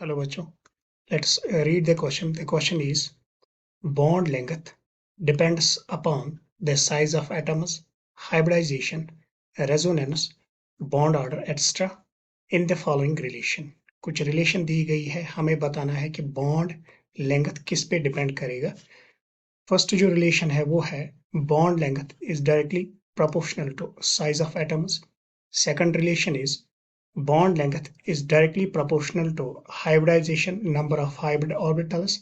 Hello बच्चों, let's read the question. The question is bond length depends upon the size of atoms, hybridization, resonance, bond order, etc. in the following relation. कुछ relation दी गई है, हमें बताना है कि bond length किस पे डिपेंड करेगा. फर्स्ट जो रिलेशन है वो है bond length is directly proportional to size of atoms. Second relation is bond length is directly proportional to hybridization number of hybrid orbitals.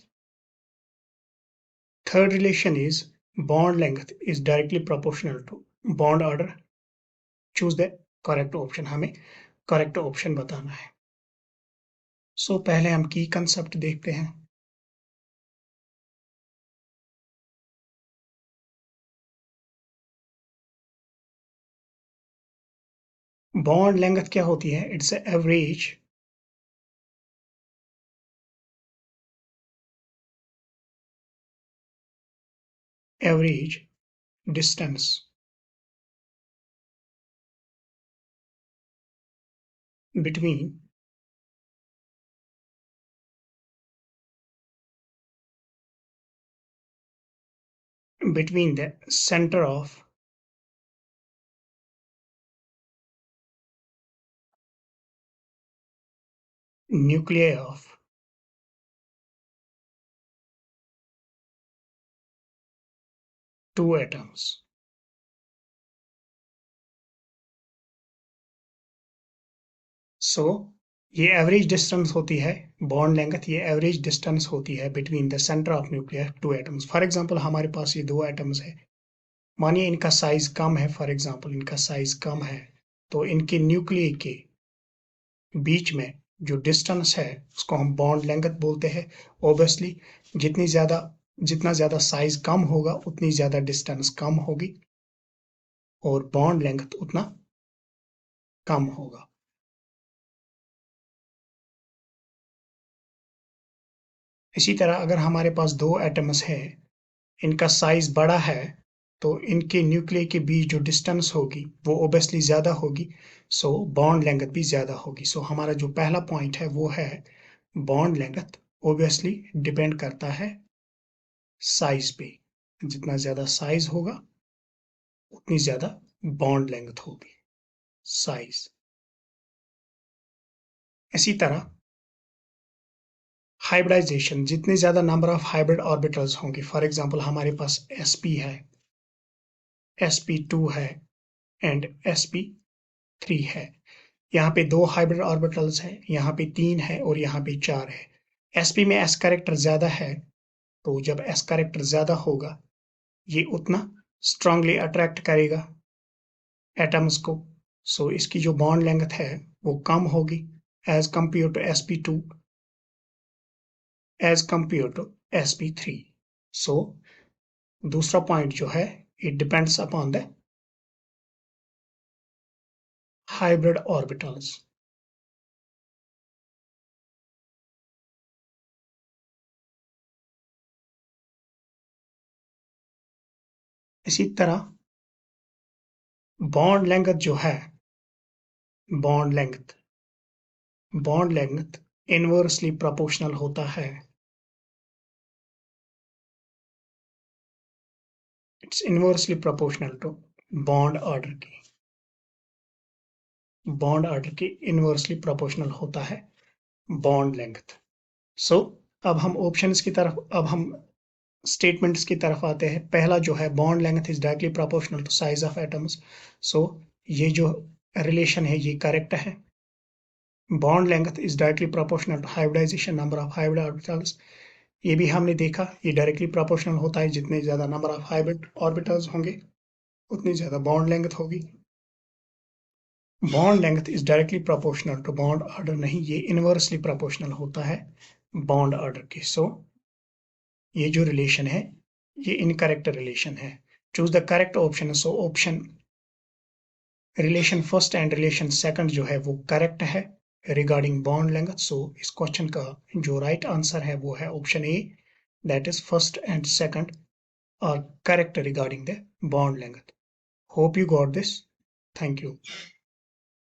Third relation is bond length is directly proportional to bond order. Choose the correct option. हमें correct option बताना है. So पहले हम की concept देखते हैं. Bond length क्या होती है? It's a average distance between the center of nuclei of two atoms. So ये एवरेज डिस्टेंस होती है बॉन्ड लेंथ. ये एवरेज डिस्टेंस होती है between the centre of nuclear two atoms. For example हमारे पास ये दो एटम्स है, मानिए इनका साइज कम है. फॉर एग्जांपल इनका साइज कम है, तो इनके न्यूक्लियर के बीच में जो डिस्टेंस है उसको हम बॉन्ड लेंथ बोलते हैं. ऑब्वियसली जितना ज्यादा साइज कम होगा उतनी ज्यादा डिस्टेंस कम होगी और बॉन्ड लेंथ उतना कम होगा. इसी तरह अगर हमारे पास दो एटम्स है, इनका साइज बड़ा है, तो इनके न्यूक्लियर के बीच जो डिस्टेंस होगी वो ओब्वियसली ज्यादा होगी. सो बॉन्ड लेंथ भी ज्यादा होगी. सो हमारा जो पहला पॉइंट है वो है बॉन्ड लेंथ ओब्वियसली डिपेंड करता है साइज पे. जितना ज्यादा साइज होगा उतनी ज्यादा बॉन्ड लेंथ होगी. साइज. इसी तरह हाइब्रिडाइजेशन, जितने ज्यादा नंबर ऑफ हाइब्रिड ऑर्बिटल्स होंगे. फॉर एग्जांपल हमारे पास sp है, sp2 है एंड sp3 है. यहाँ पे दो हाइब्रिड ऑर्बिटल्स है, यहाँ पे 3 है और यहाँ पे 4 है. sp में s कैरेक्टर ज्यादा है, तो जब s कैरेक्टर ज्यादा होगा ये उतना स्ट्रांगली अट्रैक्ट करेगा एटम्स को. सो इसकी जो बॉन्ड लेंथ है वो कम होगी as compared to sp2, as compared to sp3. So दूसरा पॉइंट जो है it depends upon the hybrid orbitals. इसी तरह बॉन्ड लेंथ जो है, बॉन्ड लेंथ इनवर्सली प्रोपोर्शनल होता है. It's inversely proportional to bond order की. बॉन्ड ऑर्डर की इनवर्सली प्रोपोर्शनल होता है बॉन्ड लेंथ. सो अब हम ऑप्शंस की तरफ, अब हम स्टेटमेंट्स की तरफ आते हैं. पहला जो है bond length is directly proportional to size of atoms. So ये जो रिलेशन है ये करेक्ट है. Bond length is directly proportional to hybridisation number of hybrid orbitals. ये भी हमने देखा, ये डायरेक्टली प्रोपोर्शनल होता है. जितने ज्यादा नंबर ऑफ हाइब्रिड ऑर्बिटल्स होंगे उतनी ज्यादा बॉन्ड लेंथ होगी. Bond length is directly proportional to bond order नहीं, ये इनवर्सली प्रोपोर्शनल होता है बॉन्ड ऑर्डर के. सो ये जो रिलेशन है ये इनकरेक्ट रिलेशन है. Choose the correct option. So option relation first and relation second जो है वो करेक्ट है रिगार्डिंग बॉन्ड लेंथ. सो इस क्वेश्चन का जो राइट आंसर है वो है option A, that is first and second are correct regarding the bond length. Hope you got this. Thank you.